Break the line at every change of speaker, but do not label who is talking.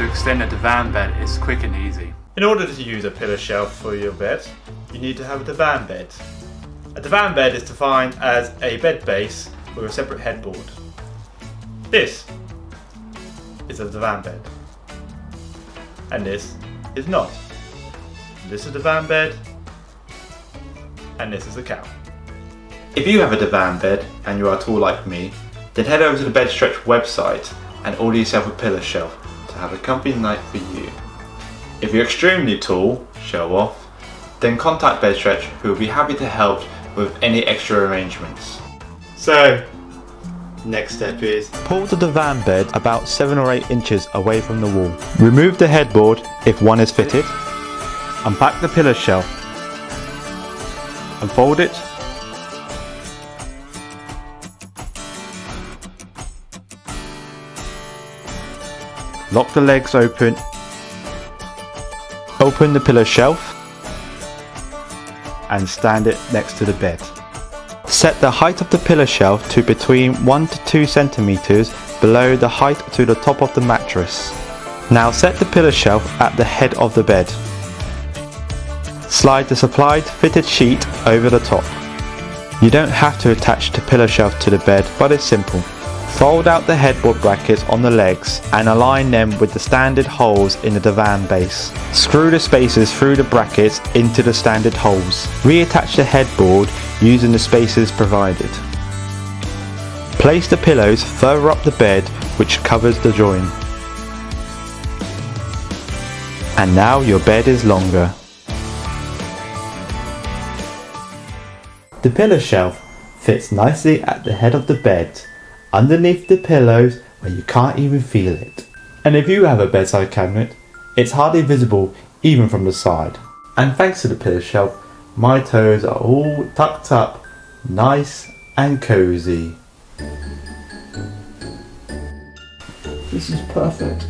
extend a divan bed is quick and easy.
In order to use a pillow shelf for your bed, you need to have a divan bed. A divan bed is defined as a bed base with a separate headboard. This is a divan bed, and this is not. This is a divan bed, and this is a cow. If you have a divan bed and you are tall like me, then head over to the Bed Stretch website and order yourself a pillow shelf to have a comfy night for you. If you're extremely tall, show off, then contact Bed Stretch, who will be happy to help with any extra arrangements. So, next step is
pull the divan bed about 7 or 8 inches away from the wall. Remove the headboard if one is fitted. Unpack the pillow shelf. Unfold it. Lock the legs open. Open the pillow shelf and stand it next to the bed. Set the height of the pillow shelf to between 1 to 2 centimeters below the height to the top of the mattress. Now set the pillow shelf at the head of the bed. Slide the supplied fitted sheet over the top. You don't have to attach the pillow shelf to the bed, but it's simple. Fold out the headboard brackets on the legs and align them with the standard holes in the divan base. Screw the spacers through the brackets into the standard holes. Reattach the headboard using the spacers provided. Place the pillows further up the bed, which covers the join. And now your bed is longer. The pillow shelf fits nicely at the head of the bed, underneath the pillows where you can't even feel it. And if you have a bedside cabinet, it's hardly visible even from the side. And thanks to the pillow shelf, my toes are all tucked up, nice and cozy. This is perfect.